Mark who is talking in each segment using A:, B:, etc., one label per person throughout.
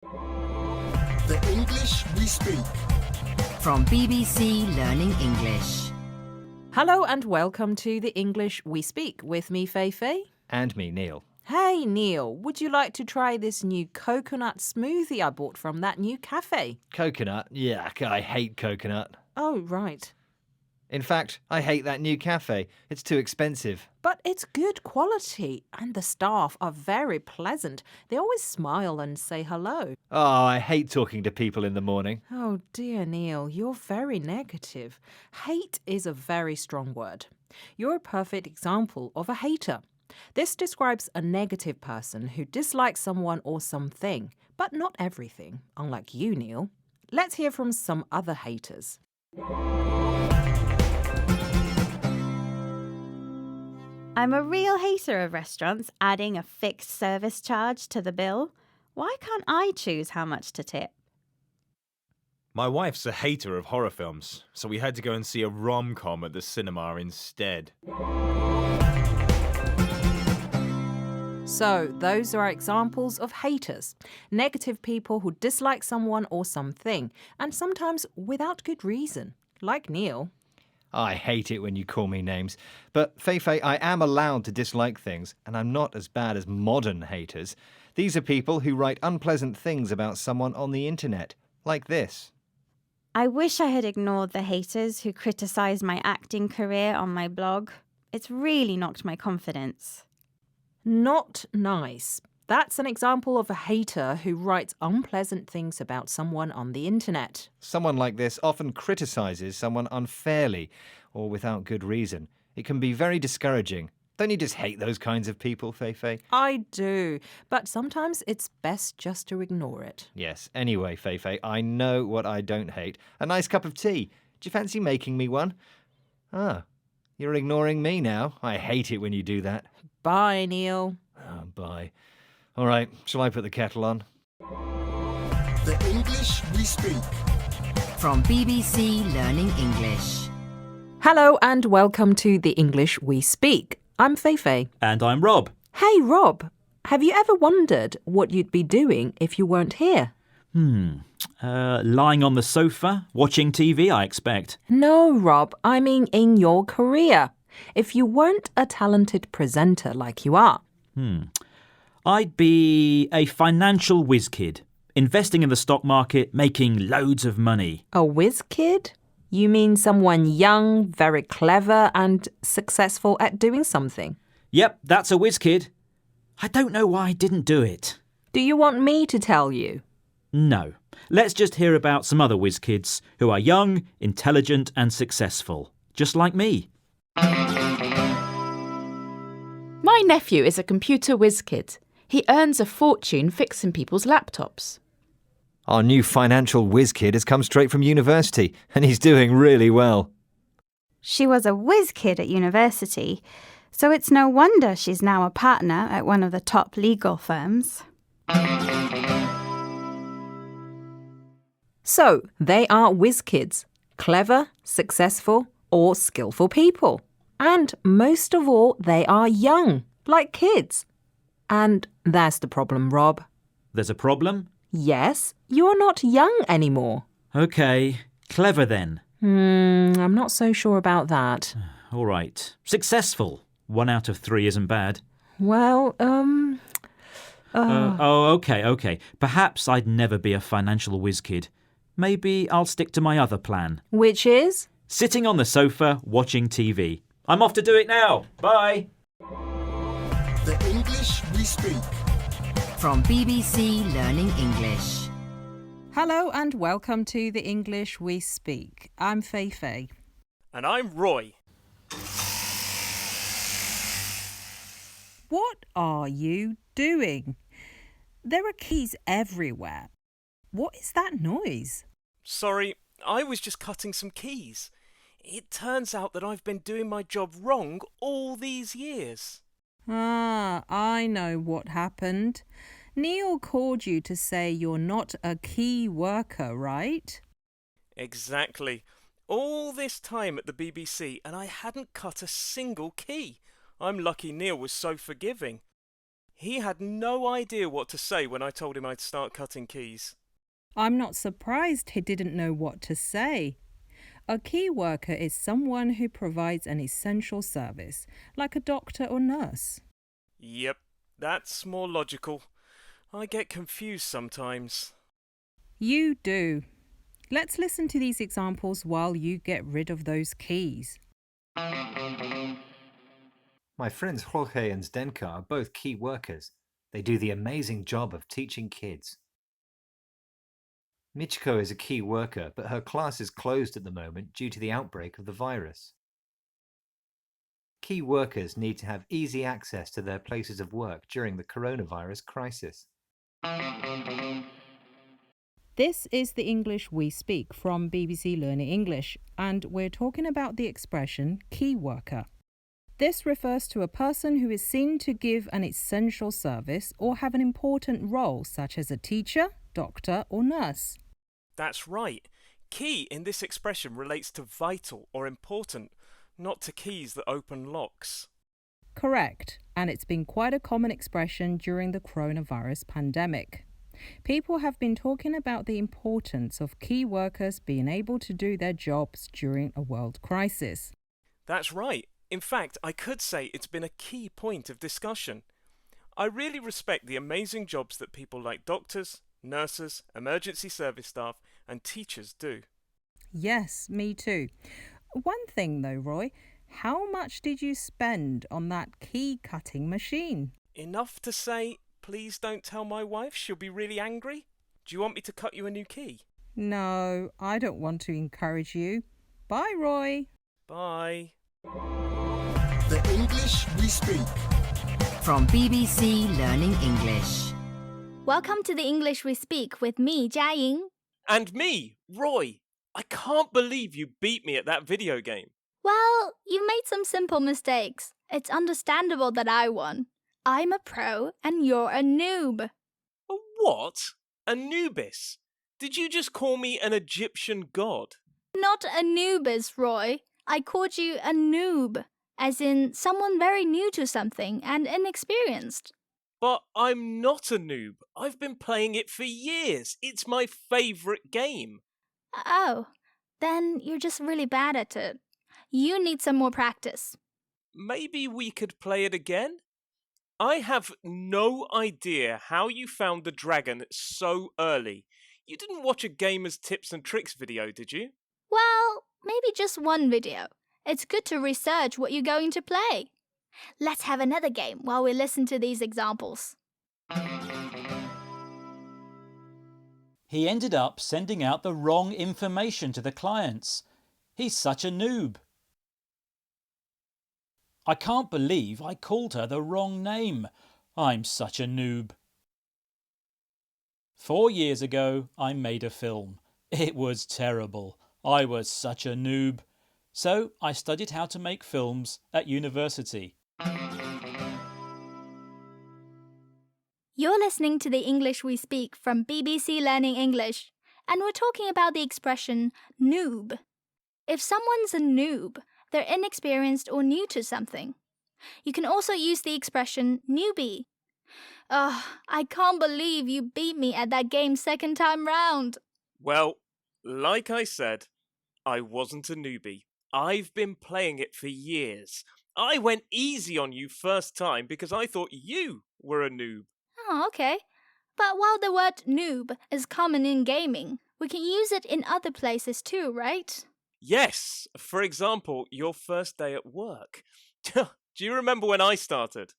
A: The English we speak.
B: From BBC Learning English.
C: Hello and welcome to the English We Speak with me, Feifei.
D: And me, Neil.
C: Hey, Neil, would you like to try this new coconut smoothie I bought from that new cafe?
D: Coconut? Yuck, I hate coconut.
C: Oh, right.
D: In fact, I hate that new cafe. It's too expensive.
C: But it's good quality and the staff are very pleasant. They always smile and say hello.
D: Oh, I hate talking to people in the morning.
C: Oh dear, Neil, you're very negative. Hate is a very strong word. You're a perfect example of a hater. This describes a negative person who dislikes someone or something, but not everything, unlike you, Neil. Let's hear from some other haters.
E: I'm a real hater of restaurants adding a fixed service charge to the bill. Why can't I choose how much to tip?
F: My wife's a hater of horror films, so we had to go and see a rom-com at the cinema instead.
C: So, those are examples of haters. Negative people who dislike someone or something, and sometimes without good reason, like Neil.
D: I hate it when you call me names. But, Feifei, I am allowed to dislike things, and I'm not as bad as modern haters. These are people who write unpleasant things about someone on the internet, like this.
E: I wish I had ignored the haters who criticised my acting career on my blog. It's really knocked my confidence.
C: Not nice. That's an example of a hater who writes unpleasant things about someone on the internet.
D: Someone like this often criticises someone unfairly or without good reason. It can be very discouraging. Don't you just hate those kinds of people, Feifei?
C: I do, but sometimes it's best just to ignore it.
D: Yes, anyway, Feifei, I know what I don't hate. A nice cup of tea. Do you fancy making me one? Ah, you're ignoring me now. I hate it when you do that.
C: Bye, Neil.
D: Oh, bye. All right, shall I put the kettle on?
A: The English we speak.
B: From BBC Learning English.
C: Hello and welcome to the English We Speak. I'm Feifei.
G: And I'm Rob.
C: Hey, Rob, have you ever wondered what you'd be doing if you weren't here?
G: Lying on the sofa, watching TV, I expect.
C: No, Rob, I mean in your career. If you weren't a talented presenter like you are.
G: I'd be a financial whiz kid, investing in the stock market, making loads of money.
C: A whiz kid? You mean someone young, very clever and successful at doing something?
G: Yep, that's a whiz kid. I don't know why I didn't do it.
C: Do you want me to tell you?
G: No. Let's just hear about some other whiz kids who are young, intelligent and successful, just like me.
H: My nephew is a computer whiz kid. He earns a fortune fixing people's laptops.
D: Our new financial whiz kid has come straight from university, and he's doing really well.
E: She was a whiz kid at university, so it's no wonder she's now a partner at one of the top legal firms.
C: So, they are whiz kids. Clever, successful or skillful people. And most of all, they are young, like kids. And that's the problem, Rob.
G: There's a problem?
C: Yes, you're not young anymore.
G: OK, clever then.
C: I'm not so sure about that.
G: All right. Successful. 1 out of 3 isn't bad.
C: Well,
G: OK. Perhaps I'd never be a financial whiz kid. Maybe I'll stick to my other plan.
C: which is?
G: Sitting on the sofa, watching TV. I'm off to do it now. Bye.
A: The English we speak.
B: From BBC Learning English.
C: Hello and welcome to the English We Speak. I'm Feifei.
I: And I'm Roy.
C: What are you doing? There are keys everywhere. What is that noise?
I: Sorry, I was just cutting some keys. It turns out that I've been doing my job wrong all these years.
C: Ah, I know what happened. Neil called you to say you're not a key worker, right?
I: Exactly. All this time at the BBC and I hadn't cut a single key. I'm lucky Neil was so forgiving. He had no idea what to say when I told him I'd start cutting keys.
C: I'm not surprised he didn't know what to say. A key worker is someone who provides an essential service, like a doctor or nurse.
I: Yep, that's more logical. I get confused sometimes.
C: You do. Let's listen to these examples while you get rid of those keys.
D: My friends Jorge and Zdenka are both key workers. They do the amazing job of teaching kids. Michiko is a key worker, but her class is closed at the moment due to the outbreak of the virus. Key workers need to have easy access to their places of work during the coronavirus crisis.
C: This is the English we speak from BBC Learning English, and we're talking about the expression key worker. This refers to a person who is seen to give an essential service or have an important role, such as a teacher, doctor, or nurse.
I: That's right. Key in this expression relates to vital or important, not to keys that open locks.
C: Correct, and it's been quite a common expression during the coronavirus pandemic. People have been talking about the importance of key workers being able to do their jobs during a world crisis.
I: That's right. In fact, I could say it's been a key point of discussion. I really respect the amazing jobs that people like doctors, nurses, emergency service staff, and teachers do.
C: Yes, me too. One thing though, Roy, how much did you spend on that key cutting machine?
I: Enough to say, please don't tell my wife, she'll be really angry? Do you want me to cut you a new key?
C: No, I don't want to encourage you. Bye, Roy.
I: Bye.
A: The English we speak.
B: From BBC Learning English.
J: Welcome to the English we speak with me, Jiaying.
I: And me, Roy. I can't believe you beat me at that video game.
J: Well, you made some simple mistakes. It's understandable that I won. I'm a pro and you're a noob.
I: A what? Anubis? Did you just call me an Egyptian god?
J: Not Anubis, Roy. I called you a noob, as in someone very new to something and inexperienced.
I: But I'm not a noob. I've been playing it for years. It's my favourite game.
J: Oh, then you're just really bad at it. You need some more practice.
I: Maybe we could play it again? I have no idea how you found the dragon so early. You didn't watch a gamer's tips and tricks video, did you?
J: Well, maybe just one video. It's good to research what you're going to play. Let's have another game while we listen to these examples.
G: He ended up sending out the wrong information to the clients. He's such a noob. I can't believe I called her the wrong name. I'm such a noob. 4 years ago, I made a film. It was terrible. I was such a noob. So I studied how to make films at university.
J: You're listening to the English we speak from BBC Learning English, and we're talking about the expression noob. If someone's a noob, they're inexperienced or new to something. You can also use the expression newbie. Oh, I can't believe you beat me at that game second time round.
I: Well, like I said, I wasn't a newbie. I've been playing it for years. I went easy on you first time because I thought you were a noob.
J: Oh, okay. But while the word noob is common in gaming, we can use it in other places too, right?
I: Yes, for example, your first day at work. Do you remember when I started?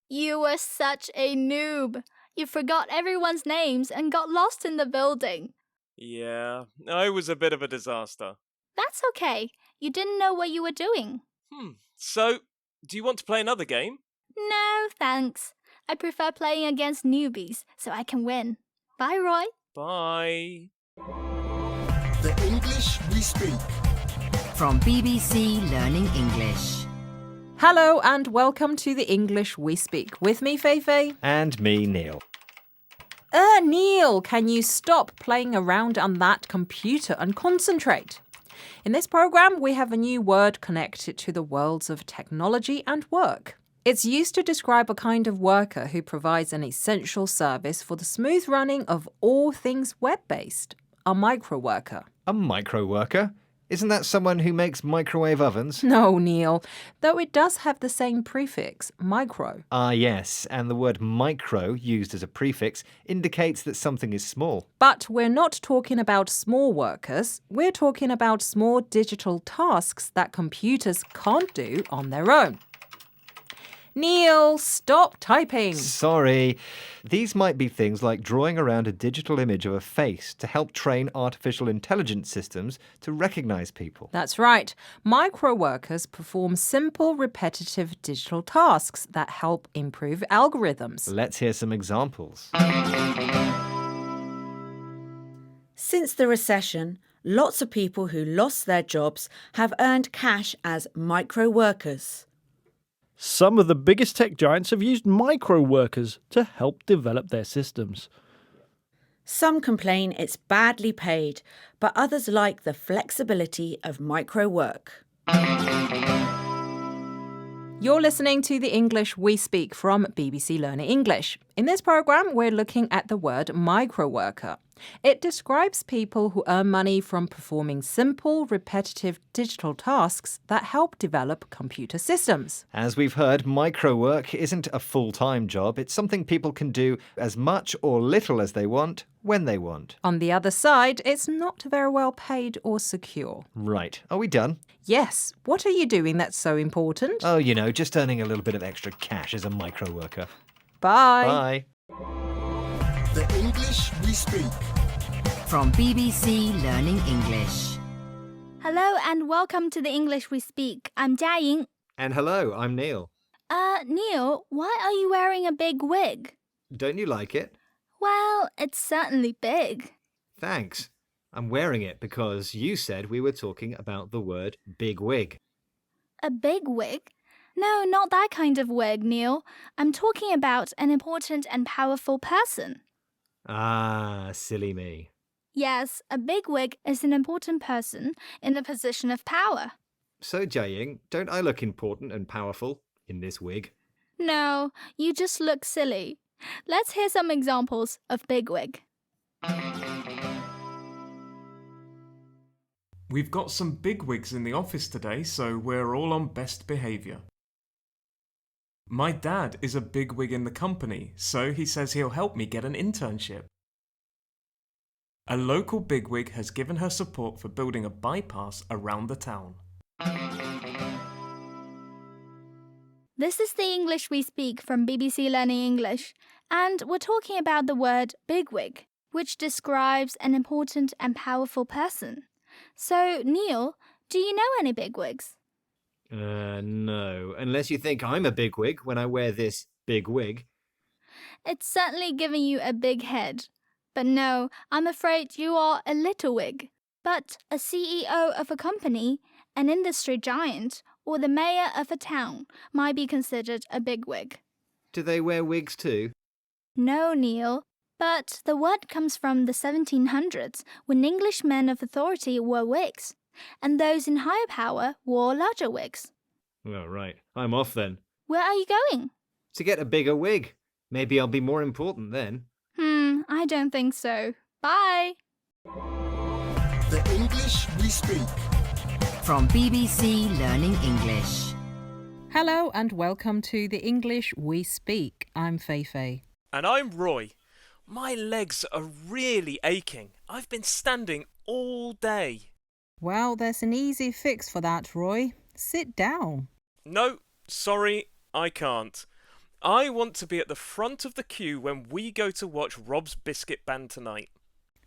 J: You were such a noob. You forgot everyone's names and got lost in the building.
I: Yeah, I was a bit of a disaster.
J: That's okay. You didn't know what you were doing.
I: So, do you want to play another game?
J: No, thanks. I prefer playing against newbies so I can win. Bye, Roy.
I: Bye.
A: The English we speak.
B: From BBC Learning English.
C: Hello and welcome to the English we speak. With me, Feifei.
D: And me, Neil.
C: Neil, can you stop playing around on that computer and concentrate? In this program, we have a new word connected to the worlds of technology and work. It's used to describe a kind of worker who provides an essential service for the smooth running of all things web-based. A micro worker.
D: A micro worker? Isn't that someone who makes microwave ovens?
C: No, Neil, though it does have the same prefix, micro.
D: Ah, yes, and the word micro, used as a prefix, indicates that something is small.
C: But we're not talking about small workers. We're talking about small digital tasks that computers can't do on their own. Neil, stop typing.
D: Sorry. These might be things like drawing around a digital image of a face to help train artificial intelligence systems to recognize people.
C: That's right. Micro workers perform simple, repetitive digital tasks that help improve algorithms.
D: Let's hear some examples.
K: Since the recession, lots of people who lost their jobs have earned cash as micro workers.
L: Some of the biggest tech giants have used micro workers to help develop their systems.
K: Some complain it's badly paid, but others like the flexibility of micro work.
C: You're listening to the English We Speak from BBC Learning English. In this program, we're looking at the word micro worker. It describes people who earn money from performing simple, repetitive digital tasks that help develop computer systems.
D: As we've heard, micro work isn't a full-time job. It's something people can do as much or little as they want, when they want.
C: On the other side, it's not very well paid or secure.
D: Right. Are we done?
C: Yes. What are you doing that's so important?
D: Oh, just earning a little bit of extra cash as a micro worker.
C: Bye.
D: Bye.
A: The English we speak.
B: From BBC Learning English.
J: Hello and welcome to the English we speak. I'm Jiaying.
D: And hello, I'm Neil.
J: Neil, why are you wearing a big wig?
D: Don't you like it?
J: Well, it's certainly big.
D: Thanks. I'm wearing it because you said we were talking about the word big wig.
J: A big wig? No, not that kind of wig, Neil. I'm talking about an important and powerful person.
D: Ah, silly me.
J: Yes, a big wig is an important person in a position of power.
D: So, Jiaying, don't I look important and powerful in this wig?
J: No, you just look silly. Let's hear some examples of big wig.
M: We've got some bigwigs in the office today, so we're all on best behaviour. My dad is a bigwig in the company, so he says he'll help me get an internship. A local bigwig has given her support for building a bypass around the town.
J: This is the English we speak from BBC Learning English, and we're talking about the word bigwig, which describes an important and powerful person. So, Neil, do you know any bigwigs?
D: No. Unless you think I'm a bigwig when I wear this big wig.
J: It's certainly giving you a big head. But no, I'm afraid you are a little wig. But a CEO of a company, an industry giant, or the mayor of a town might be considered a bigwig.
D: Do they wear wigs too?
J: No, Neil. But the word comes from the 1700s, when English men of authority wore wigs, and those in higher power wore larger wigs.
D: Oh, right. I'm off then.
J: Where are you going?
D: To get a bigger wig. Maybe I'll be more important then.
J: I don't think so. Bye.
A: The English we speak.
B: From BBC Learning English.
C: Hello and welcome to the English We Speak. I'm Feifei.
I: And I'm Roy. My legs are really aching. I've been standing all day.
C: Well, there's an easy fix for that, Roy. Sit down.
I: No, sorry, I can't. I want to be at the front of the queue when we go to watch Rob's Biscuit Band tonight.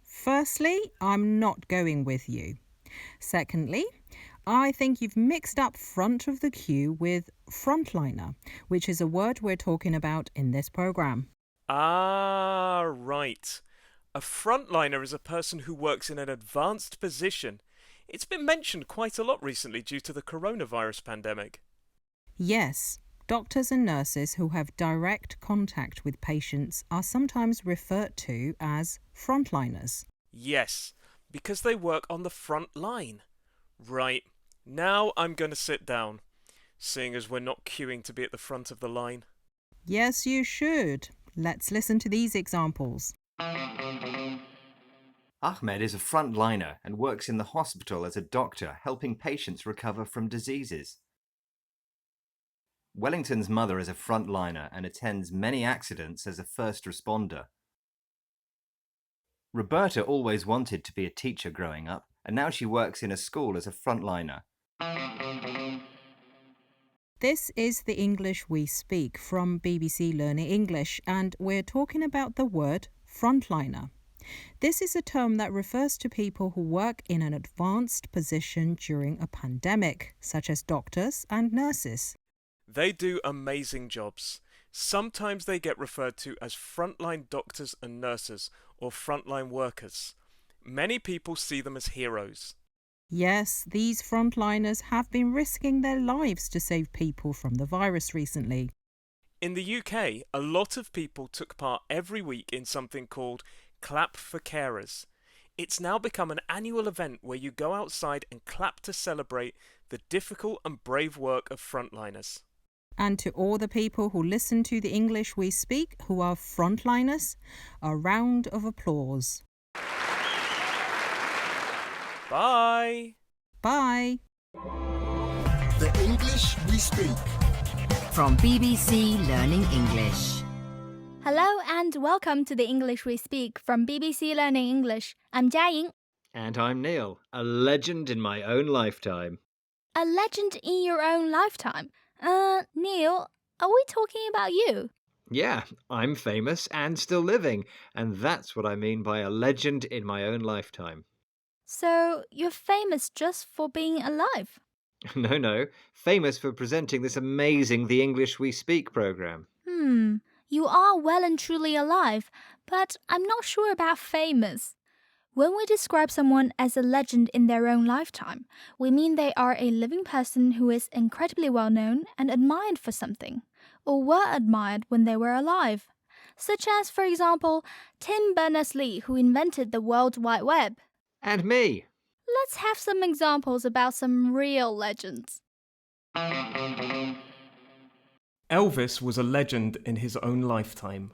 C: Firstly, I'm not going with you. Secondly, I think you've mixed up front of the queue with frontliner, which is a word we're talking about in this programme.
I: Ah, right. A frontliner is a person who works in an advanced position. It's been mentioned quite a lot recently due to the coronavirus pandemic.
C: Yes, doctors and nurses who have direct contact with patients are sometimes referred to as frontliners.
I: Yes, because they work on the front line. Right, now I'm going to sit down. seeing as we're not queuing to be at the front of the line.
C: Yes, you should. Let's listen to these examples.
D: Ahmed is a frontliner and works in the hospital as a doctor, helping patients recover from diseases. Wellington's mother is a frontliner and attends many accidents as a first responder. Roberta always wanted to be a teacher growing up, and now she works in a school as a frontliner.
C: This is the English we speak from BBC Learning English, and we're talking about the word frontliner. This is a term that refers to people who work in an advanced position during a pandemic, such as doctors and nurses.
I: They do amazing jobs. Sometimes they get referred to as frontline doctors and nurses or frontline workers. Many people see them as heroes.
C: Yes, these frontliners have been risking their lives to save people from the virus recently.
I: In the UK, a lot of people took part every week in something called Clap for Carers. It's now become an annual event where you go outside and clap to celebrate the difficult and brave work of frontliners.
C: And to all the people who listen to the English we speak who are frontliners, a round of applause.
I: Bye!
C: Bye!
A: The English we speak.
B: From BBC Learning English.
J: Hello and welcome to the English we speak from BBC Learning English. I'm Jiaying.
D: And I'm Neil, a legend in my own lifetime.
J: A legend in your own lifetime? Neil, are we talking about you?
D: Yeah, I'm famous and still living, and that's what I mean by a legend in my own lifetime.
J: So, you're famous just for being alive?
D: No, famous for presenting this amazing The English We Speak programme.
J: You are well and truly alive, but I'm not sure about famous. When we describe someone as a legend in their own lifetime, we mean they are a living person who is incredibly well known and admired for something, or were admired when they were alive. Such as, for example, Tim Berners-Lee, who invented the World Wide Web.
D: And me.
J: Let's have some examples about some real legends.
M: Elvis was a legend in his own lifetime.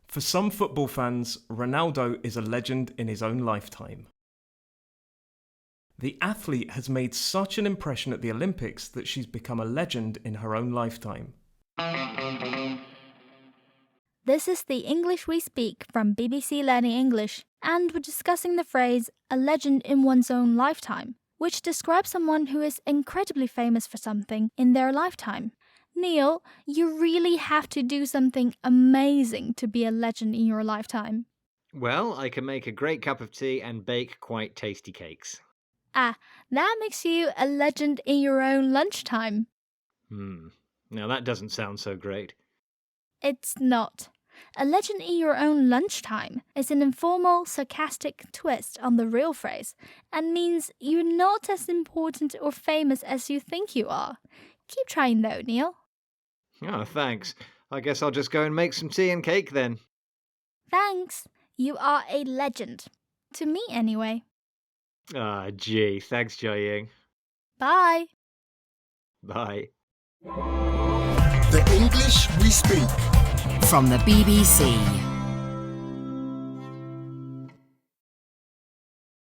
M: For some football fans, Ronaldo is a legend in his own lifetime. The athlete has made such an impression at the Olympics that she's become a legend in her own lifetime.
J: This is the English we speak from BBC Learning English, and we're discussing the phrase a legend in one's own lifetime, which describes someone who is incredibly famous for something in their lifetime. Neil, you really have to do something amazing to be a legend in your lifetime.
D: Well, I can make a great cup of tea and bake quite tasty cakes.
J: Ah, that makes you a legend in your own lunchtime.
D: Now that doesn't sound so great.
J: It's not. A legend in your own lunchtime is an informal, sarcastic twist on the real phrase and means you're not as important or famous as you think you are. Keep trying though, Neil.
D: Oh, thanks. I guess I'll just go and make some tea and cake then.
J: Thanks. You are a legend. To me, anyway.
D: Ah, gee. Thanks, Jiaying.
J: Bye.
D: Bye.
A: The English we speak.
B: From the BBC.